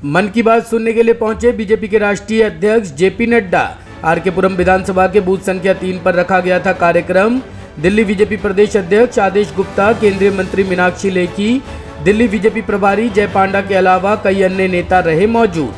मन की बात सुनने के लिए पहुंचे बीजेपी के राष्ट्रीय अध्यक्ष जेपी नड्डा। आरके पुरम विधानसभा के बूथ संख्या 3 पर रखा गया था कार्यक्रम। दिल्ली बीजेपी प्रदेश अध्यक्ष आदेश गुप्ता, केंद्रीय मंत्री मीनाक्षी लेखी, दिल्ली बीजेपी प्रभारी जय पांडा के अलावा कई अन्य नेता रहे मौजूद।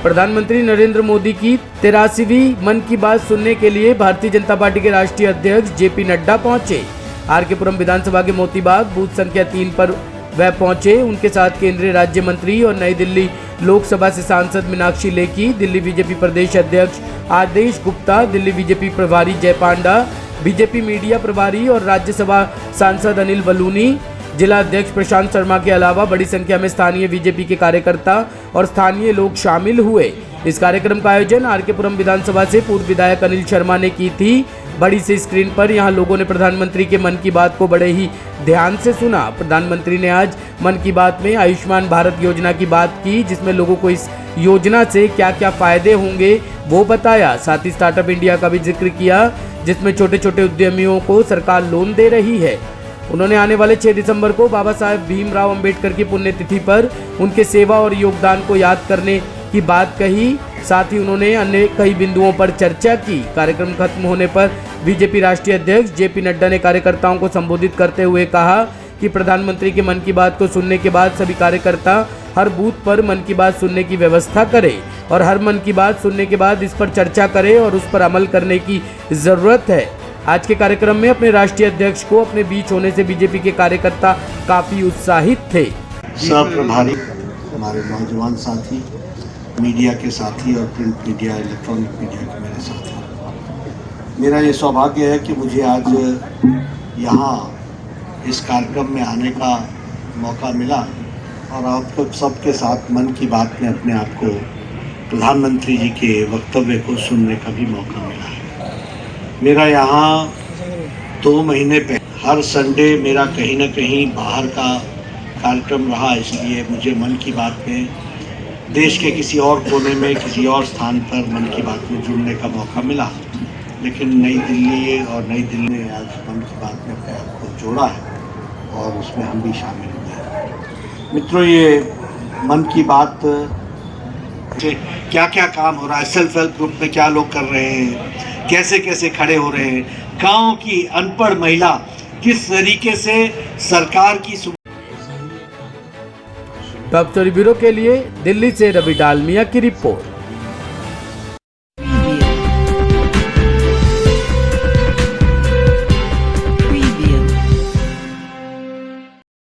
प्रधानमंत्री नरेंद्र मोदी की 83वीं मन की बात सुनने के लिए भारतीय जनता पार्टी के राष्ट्रीय अध्यक्ष जेपी नड्डा पहुंचे। आरके पुरम विधानसभा के मोतीबाग बूथ संख्या 3 पर वह पहुंचे। उनके साथ केंद्रीय राज्य मंत्री और नई दिल्ली लोकसभा से सांसद मीनाक्षी लेखी, दिल्ली बीजेपी प्रदेश अध्यक्ष आदेश गुप्ता, दिल्ली बीजेपी प्रभारी जय पांडा, बीजेपी मीडिया प्रभारी और राज्यसभा सांसद अनिल बलूनी, जिला अध्यक्ष प्रशांत शर्मा के अलावा बड़ी संख्या में स्थानीय बीजेपी के कार्यकर्ता और स्थानीय लोग शामिल हुए। इस कार्यक्रम का आयोजन आरके पुरम विधानसभा से पूर्व विधायक अनिल शर्मा ने की थी। बड़ी सी स्क्रीन पर यहां लोगों ने प्रधानमंत्री के मन की बात को बड़े ही ध्यान से सुना। प्रधानमंत्री ने आज मन की बात में आयुष्मान भारत योजना की बात की, जिसमें लोगों को इस योजना से क्या क्या फायदे होंगे वो बताया। साथ ही स्टार्टअप इंडिया का भी जिक्र किया, जिसमें छोटे छोटे उद्यमियों को सरकार लोन दे रही है। उन्होंने आने वाले 6 दिसंबर को बाबा साहेब भीमराव अंबेडकर की पुण्यतिथि पर उनके सेवा और योगदान को याद करने की बात कही। साथ ही उन्होंने अन्य कई बिंदुओं पर चर्चा की। कार्यक्रम खत्म होने पर बीजेपी राष्ट्रीय अध्यक्ष जेपी नड्डा ने कार्यकर्ताओं को संबोधित करते हुए कहा कि प्रधानमंत्री के मन की बात को सुनने के बाद सभी कार्यकर्ता हर बूथ पर मन की बात सुनने की व्यवस्था करें और हर मन की बात सुनने के बाद इस पर चर्चा करें और उस पर अमल करने की जरूरत है। आज के कार्यक्रम में अपने राष्ट्रीय अध्यक्ष को अपने बीच होने से बीजेपी के कार्यकर्ता काफी उत्साहित थे। सब प्रभारी, हमारे नौजवान साथी, मीडिया के साथी और प्रिंट मीडिया, इलेक्ट्रॉनिक मीडिया के मेरे साथी, मेरा ये सौभाग्य है कि मुझे आज यहाँ इस कार्यक्रम में आने का मौका मिला और आप सबके साथ मन की बात में अपने आप को प्रधानमंत्री जी के वक्तव्य को सुनने का भी मौका मिला है। मेरा यहाँ 2 महीने पहले हर संडे मेरा कहीं न कहीं बाहर का कार्यक्रम रहा, इसलिए मुझे मन की बात में देश के किसी और कोने में, किसी और स्थान पर मन की बात में जुड़ने का मौका मिला। लेकिन नई दिल्ली ने आज मन की बात में अपने आप को जोड़ा है और उसमें हम भी शामिल हुए हैं। मित्रों, ये मन की बात से क्या क्या काम हो रहा है, सेल्फ हेल्प ग्रुप में क्या लोग कर रहे हैं, कैसे कैसे खड़े हो रहे हैं, गाँव की अनपढ़ महिला किस तरीके से सरकार की टॉप स्टोरी ब्यूरो के लिए दिल्ली से रवि डालमिया की रिपोर्ट।